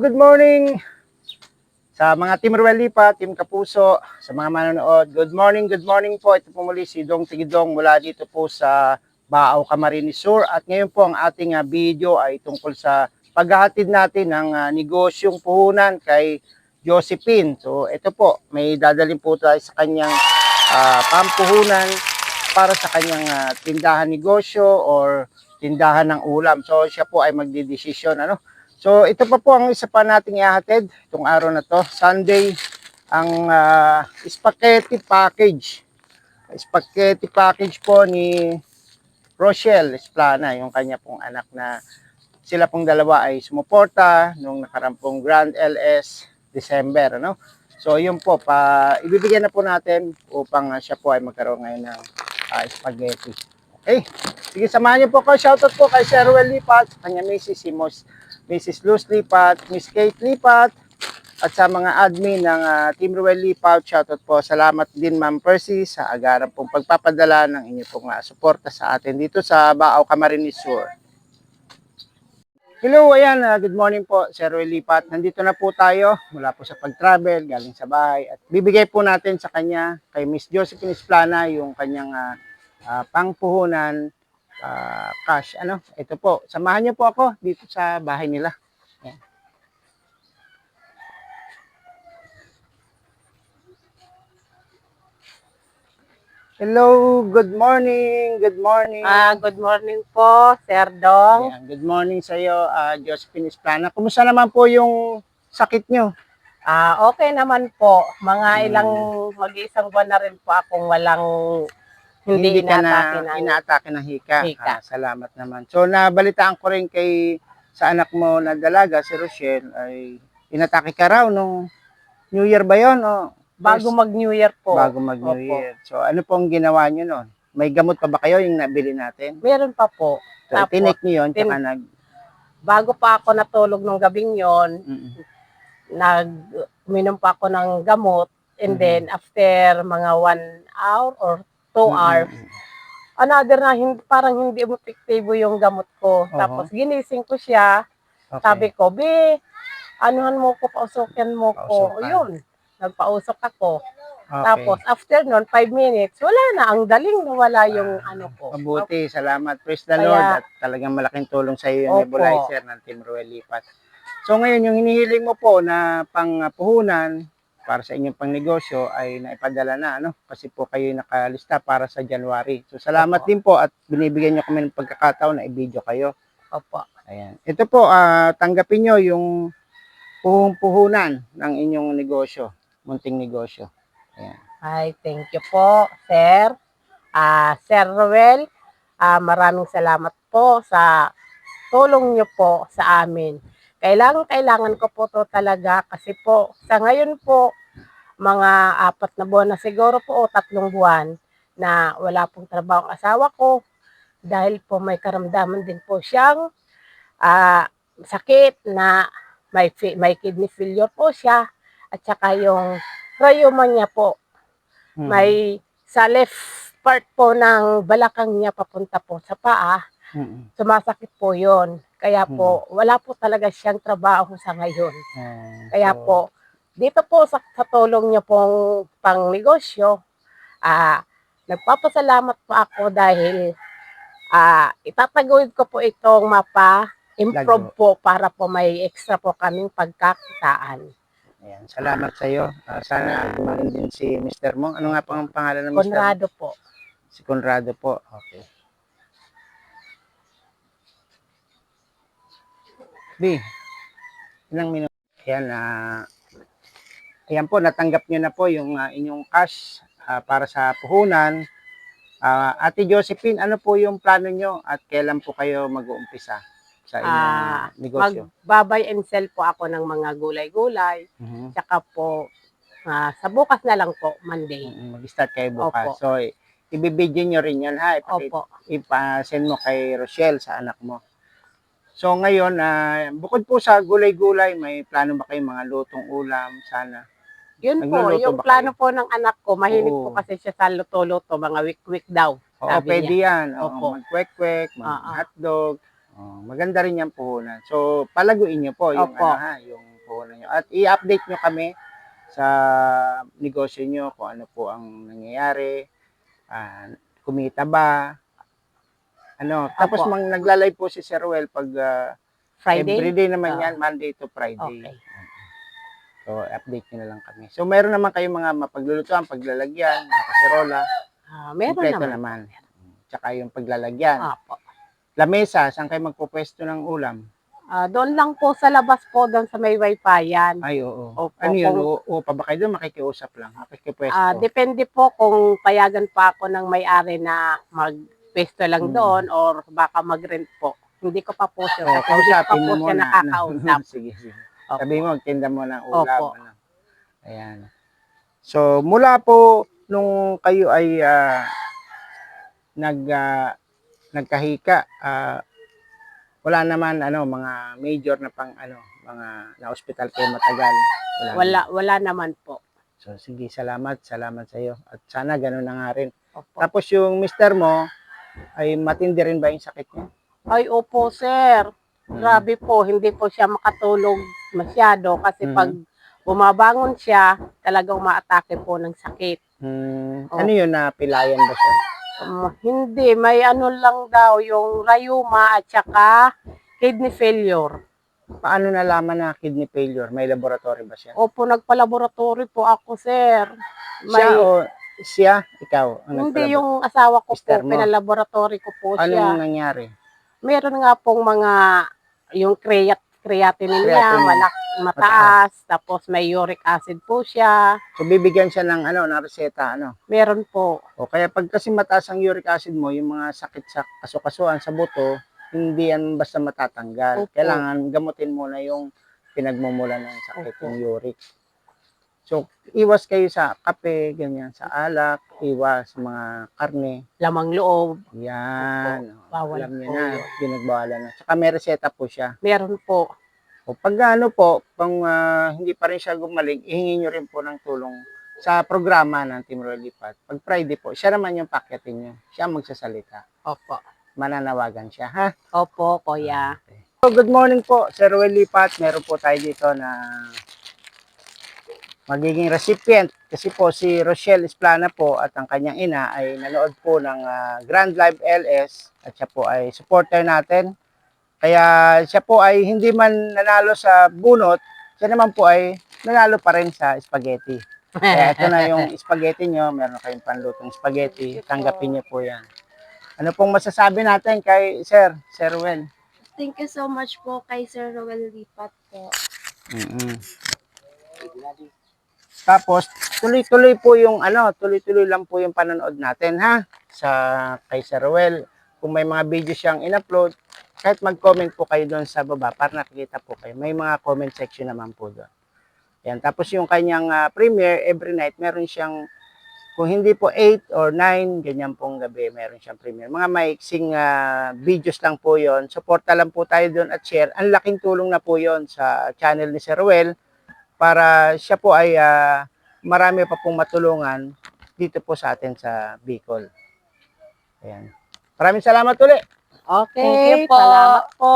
good morning sa mga Team Ruel Lipat, Team Kapuso, sa mga manonood. Good morning po. Ito po muli si Dong Tigidong mula dito po sa Baaw, Camarines Sur. At ngayon po ang ating video ay tungkol sa paghahatid natin ng negosyong puhunan kay Josephine. So ito po, may dadalhin po tayo sa kanyang pampuhunan para sa kanyang tindahan negosyo or tindahan ng ulam. So siya po ay magdidesisyon, ano. So ito pa po ang isa pa nating ihahatid itong araw na to, Sunday, ang spaghetti package. Spaghetti package po ni Rochelle Esplana, yung kanya pong anak na sila pong dalawa ay sumuporta nung nakarampong Grand LS December, ano. So yun po, ibibigyan na po natin upang siya po ay magkaroon ngayon ng spaghetti. Okay, sige, samahan niyo po ko. Shoutout po kay Sir Ruel Lipat, kanya Mrs. Mrs. Luz Lipat, Miss Kate Lipat, at sa mga admin ng Team Ruel Lipat, shoutout po. Salamat din Ma'am Percy sa agaran pong pagpapadala ng inyo pong suporta sa atin dito sa Baaw, Camarines Sur. Hello, ayan, good morning po, Sir Ruel Lipat. Nandito na po tayo mula po sa pag-travel, galing sa bahay. At bibigay po natin sa kanya, kay Miss Josephine Esplana, yung kanyang pangpuhunan, cash. Ano, ito po, samahan niyo po ako dito sa bahay nila. Ayan. Hello, good morning. Good morning. Good morning po, Sir Dong. Ayan, good morning sa iyo, Josephine Esplana. Kumusta naman po yung sakit nyo? Okay naman po. Mga ilang mag-iisang buwan na rin po akong walang hindi ka na inaatake ng hika. Salamat naman. So nabalitaan ko rin sa anak mo na dalaga, si Rochelle, ay inatake ka raw nung New Year ba yun? O bago mag-New Year po. Bago mag-New Year. So ano pong ginawa nyo nun? May gamot pa ba kayo yung nabili natin? Meron pa po. So tinik nyo yun, tsaka bago pa ako natulog nung gabing yon, nag-uminom pa ako ng gamot, and then after mga 1 hour or 2 hours, another na parang hindi epektibo yung gamot ko. Tapos ginising ko siya, sabi ko, anuhan mo ko, pausukin mo ko. Yun, nagpausok ako. Tapos after nun, 5 minutes, wala na, ang daling nawala yung ano ko. Mabuti, salamat. Praise the Lord, at talagang malaking tulong sa iyo yung nebulizer ng Team Ruel Lipat. So ngayon, yung hinihiling mo po na pangpuhunan para sa inyong pangnegosyo ay naipadala na, ano? Kasi po kayo nakalista para sa January. So salamat din po at binibigyan niyo kami ng pagkakataon na i-video kayo. Opo. Ayan. Ito po, tanggapin niyo yung puhunan ng inyong negosyo, munting negosyo. Ayan. Ay, thank you po, Sir. Sir Ruel, maraming salamat po sa tulong niyo po sa amin. Kailangan ko po to talaga kasi po sa ngayon po mga 4 na buwan na siguro po o 3 buwan na wala pong trabaho ang asawa ko dahil po may karamdaman din po siyang sakit na may kidney failure po siya at saka yung rayuma niya po may sa left part po ng balakang niya papunta po sa paa, sumasakit po yon. Kaya po, wala po talaga siyang trabaho sa ngayon. Kaya po, dito po sa tulong niyo pong pangnegosyo, nagpapasalamat po ako dahil itataguyod ko po itong mapa-improve po para po may extra po kaming pagkakitaan. Ayan, salamat sa iyo. Sana gumaling din si Mr. mo. Ano nga pang pangalan ng Mr. Conrado po. Si Conrado po. Okay. Ilang minuto. Ayan, ayan po, natanggap nyo na po yung inyong cash para sa puhunan. Ate Josephine, ano po yung plano nyo at kailan po kayo mag-uumpisa sa inyong negosyo? Magbabay and sell po ako ng mga gulay-gulay. Tsaka po, sa bukas na lang po, Monday. Mag-start kayo bukas. Opo. So, ibibidyo nyo rin yan, ha? Opo. Ipasend mo kay Rochelle, sa anak mo. So, ngayon, bukod po sa gulay-gulay, may plano ba kayo mga lutong ulam? Sana. Yun po, yung plano po ng anak ko, mahilig po kasi siya sa luto-luto, mga week-week daw. Oo, pwede yan. Opo. Mag-kwek-kwek, mag-hotdog. Maganda rin yan puhunan. So, palaguin nyo po yung, Opo. yung puhunan nyo. At i-update nyo kami sa negosyo nyo kung ano po ang nangyayari, kumita ba, tapos Opo. nagla-live po si Sir Ruel pag Friday? everyday naman Ah, yan, Monday to Friday. okay. So, update nyo na lang kami. So, meron naman kayong mga mapaglulutuan, paglalagyan, mga kaserola, Meron kompleto naman. naman. Tsaka yung paglalagyan. Opo. Lamesa, saan kayo magpupwesto ng ulam? Doon lang po sa labas po, doon sa may wifi yan. Ay, oo. Opo, Ano yun? kung- Upa ba kayo doon? Makikiusap lang. Makikipwesto. Depende po kung payagan pa ako ng may-ari na magpesto lang doon or baka mag-rent po. Hindi ko pa po siya. So, Kasi hindi ko pa kausapin po mo siya muna. nakakausap. Sige, sige. Opo. Sabi mo, magtinda mo ng ulam. Opo. Ayan. So, mula po nung kayo ay nagkahika, wala naman mga major na mga na-hospital kayo matagal. Wala naman po. So, sige, salamat sa iyo. At sana gano'n na nga rin. Opo. Tapos yung mister mo, ay matindi rin ba yung sakit niya? Ay, opo, sir. Grabe po, hindi po siya makatulog masyado kasi pag bumabangon siya, talagang umaatake po ng sakit. Ano yun, napilayan ba siya? Hindi, may ano lang daw, yung rheuma at saka kidney failure. Paano nalaman na kidney failure? May laboratory ba siya? Opo, nagpa-laboratory po ako, sir. Siya o siya? Ikaw? Hindi, yung asawa ko po, Mister mo? pinalaboratory ko po Anong siya. nangyari? Meron nga pong yung creatinine niya, Creatinine. mataas, tapos may uric acid po siya. So, bibigyan siya ng ng reseta, Meron po. O kaya pag kasi mataas ang uric acid mo, yung mga sakit sa kasukasuan sa buto, hindi yan basta matatanggal. Opo. Kailangan gamutin muna yung pinagmumulan ng sakit, Opo. yung uric. So, iwas kayo sa kape, ganyan, sa alak, iwas sa mga karne. Lamang loob. Yan. Opo. Bawal Alam niyo po na, yun. binagbawalan na. Saka may reseta po siya. Meron po. O pag pang hindi pa rin siya gumaling, ihingi nyo rin po ng tulong sa programa ng Team Royal Lipat. Pag Friday po, siya naman yung pakyatin nyo. Siya magsasalita. Opo. Mananawagan siya, ha? Opo, kuya. Okay. So, good morning po, Sir Royal Lipat. Meron po tayo dito na magiging recipient. Kasi po si Rochelle Esplana po at ang kanyang ina ay nanood po ng Grand Live LS at siya po ay supporter natin. Kaya siya po ay hindi man nanalo sa bunot, siya naman po ay nanalo pa rin sa spaghetti. Kaya ito na yung spaghetti nyo, meron kayong panlutong spaghetti, tanggapin niyo po yan. Ano pong masasabi natin kay Sir Ruel? Thank you so much po kay Sir Roel Lipat po. Tapos, tuloy-tuloy po yung tuloy-tuloy lang po yung panonood natin, ha? Sa kay Sir Ruel. Kung may mga video siyang in-upload, kahit mag-comment po kayo doon sa baba para nakikita po kayo. May mga comment section naman po doon. Yan. Tapos yung kanyang premiere, every night, meron siyang, kung hindi po 8 or 9, ganyan pong gabi, meron siyang premiere. Mga maiksing videos lang po yon. Suporta lang po tayo doon at share. Ang laking tulong na po yon sa channel ni Sir Ruel para siya po ay marami pa pong matulungan dito po sa atin sa Bicol. Ayan. Maraming salamat ulit. Okay, Thank you po. salamat po.